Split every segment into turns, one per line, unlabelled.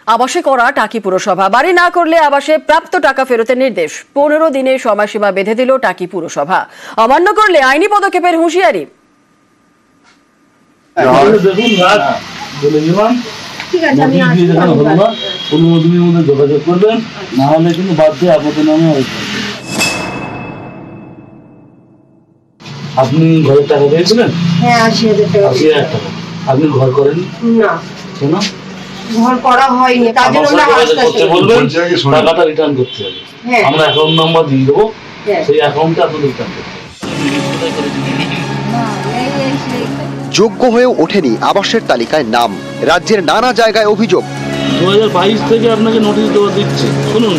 আবাসে করা টাকি পুরসভা। বাড়ি না করলে আবাসে প্রাপ্ত টাকা ফেরতের নির্দেশ। 15 দিনের সময়সীমা বেঁধে দিল টাকি পুরসভা। অমান্য করলে আইনি পদক্ষেপের হুঁশিয়ারি।
যোগাযোগ করবেন, না হলে কিন্তু বাধ্য আপনাদের নামে। আপনি ঘরের টাকা পেয়েছিলেন?
হ্যাঁ, 80,000 টাকা।
80,000 টাকা। আপনি ঘর করেন
না?
কেন?
ঘর করা হয়নি, তার জন্য
বলবেন টাকাটা রিটার্ন করতে হবে। আমরা অ্যাকাউন্ট নাম্বার দিয়ে দেবো, সেই অ্যাকাউন্টে আপনাদের রিটার্ন করতে হবে।
যোগ্য হয়েও ওঠেনি আবাসের তালিকায় নাম। রাজ্যের নানা জায়গায় অভিযোগ।
2022 থেকে আপনাকে নোটিশ দেওয়া দিচ্ছে। শুনুন,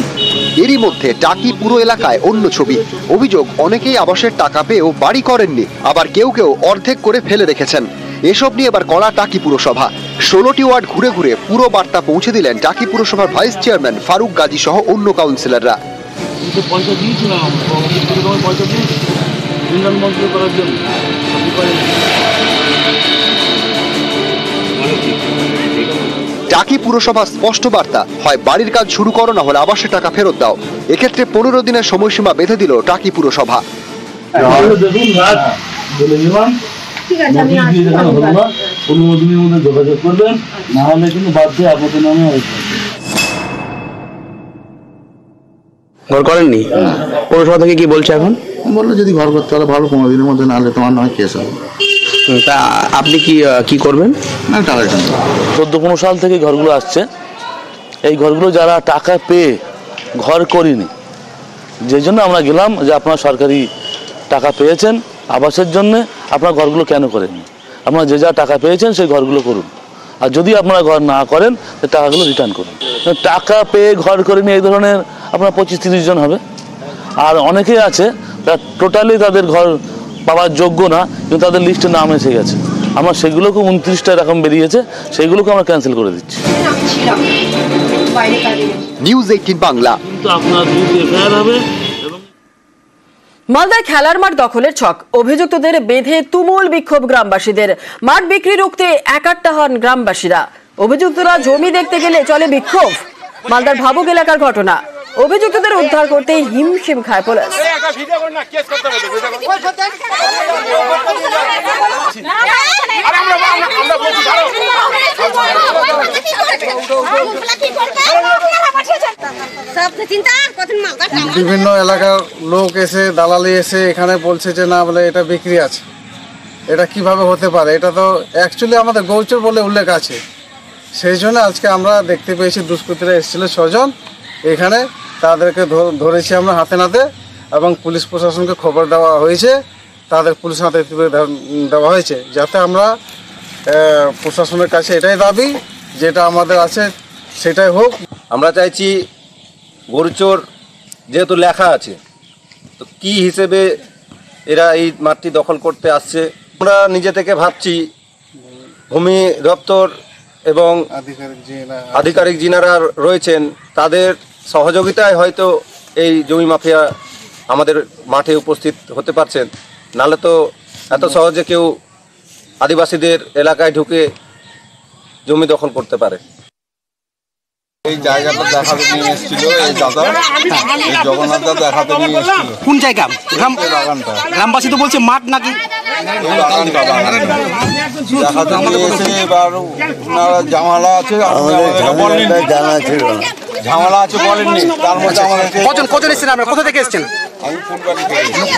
এরই মধ্যে টাকি পুরো এলাকায় অন্য ছবি। অভিযোগ, অনেকেই আবাসের টাকা পেয়েও বাড়ি করেননি, আবার কেউ কেউ অর্ধেক করে ফেলে রেখেছেন। এসব নিয়ে এবার কড়া টাকি পুরসভা। 16টি ওয়ার্ড ঘুরে ঘুরে পুরো বার্তা পৌঁছে দিলেন টাকি পুরসভার ভাইস চেয়ারম্যান ফারুক গাজী সহ অন্য কাউন্সিলররা।
পয়সা দিয়েছিলাম, পয়সা দিয়েছি মন্ত্রী করার জন্য।
টাকি পুরসভা স্পষ্ট বার্তা, হয় বাড়ির কাজ শুরু করো, না হলে আবাসের টাকা ফেরত দাও। এক্ষেত্রে 15 দিনের সময়সীমা বেঁধে দিল টাকি পুরসভা।
যোগাযোগ করবেন, না হলে কিন্তু বাধ্য আপনাদের নামে।
ঘর করেননি? পৌরসভা থেকে কি বলছে এখন?
বললো যদি ঘর করতে হলে ভালো, 15 দিনের মধ্যে, না হলে তোমার নয় কেস হবে।
তা আপনি কি করবেন?
না, টাকা
14-15 সাল থেকে ঘরগুলো আসছে। এই ঘরগুলো যারা টাকা পেয়ে ঘর করিনি, যে জন্য আমরা গেলাম যে আপনারা সরকারি টাকা পেয়েছেন আবাসের জন্য, আপনারা ঘরগুলো কেন করেননি? আপনারা যে যা টাকা পেয়েছেন সেই ঘরগুলো করুন, আর যদি আপনারা ঘর না করেন টাকাগুলো রিটার্ন করুন। টাকা পেয়ে ঘর করেনি এই ধরনের আপনার 25-30 জন হবে। আর অনেকেই আছে টোটালি তাদের ঘর পাওয়ার যোগ্য না, কিন্তু তাদের লিস্টে নাম এসে গেছে। আমরা সেগুলোকে 29টা এরকম বেরিয়েছে, সেগুলোকে আমরা ক্যান্সেল করে দিচ্ছি।
নিউজ 18 বাংলা।
কিন্তু আপনার বিরুদ্ধে এফআইআর হবে।
মালদায় খেলার মাঠ দখলের ছক। অভিযুক্তদের বেঁধে তুমুল বিক্ষোভ গ্রামবাসীদের। মাঠ বিক্রি রুখতে একাট্টা হন গ্রামবাসীরা। অভিযুক্তরা জমি দেখতে গেলে চলে বিক্ষোভ। মালদার ভাবুক এলাকার ঘটনা। অভিযুক্তদের উদ্ধার করতে হিমশিম খায় পুলিশ।
বিভিন্ন এলাকার লোক এসে, দালালি এসে এখানে বলছে যে না, বলে এটা বিক্রি আছে। এটা কিভাবে হতে পারে? এটা তো অ্যাকচুয়ালি আমাদের গৌচর বলে উল্লেখ আছে। সেই জন্য আজকে আমরা দেখতে পেয়েছি দুষ্কৃতীরা এসেছিল 6 জন এখানে। তাদেরকে ধরেছি আমরা হাতে নাতে, এবং পুলিশ প্রশাসনকে খবর দেওয়া হয়েছে। তাদের পুলিশ হাতে দেওয়া হয়েছে, যাতে আমরা প্রশাসনের কাছে এটাই দাবি, যেটা আমাদের আছে সেটাই হোক।
আমরা চাইছি গরুচোর যেহেতু লেখা আছে, তো কী হিসেবে এরা এই মাঠটি দখল করতে আসছে। আমরা নিজে থেকে ভাবছি ভূমি দপ্তর এবং আধিকারিক যিনারা রয়েছেন তাদের সহযোগিতায় হয়তো এই জমি মাফিয়া আমাদের মাঠে উপস্থিত হতে পারছেন। নাহলে তো এত সহজে কেউ আদিবাসীদের এলাকায় ঢুকে জমি দখল করতে পারে।
এই জায়গাটা দেখাতে নিয়ে এসেছিল এই দাদা, এই জগন্নাথ দাদা দেখাতে নিয়ে এসেছিল।
কোন জায়গা?
বাগানটা।
গ্রামবাসী তো বলছে মাঠ নাকি।
এই বাগানটা দেখাতে নিয়ে এসে এবার ওনারা ঝামেলা আছে, জানা ছিল ঝামেলা আছে বলেননি। তার মধ্যে আমাদের
কজন এসেছেন? আপনারা কোথা থেকে এসেছেন?
আমি ফুলবাড়ি থেকে।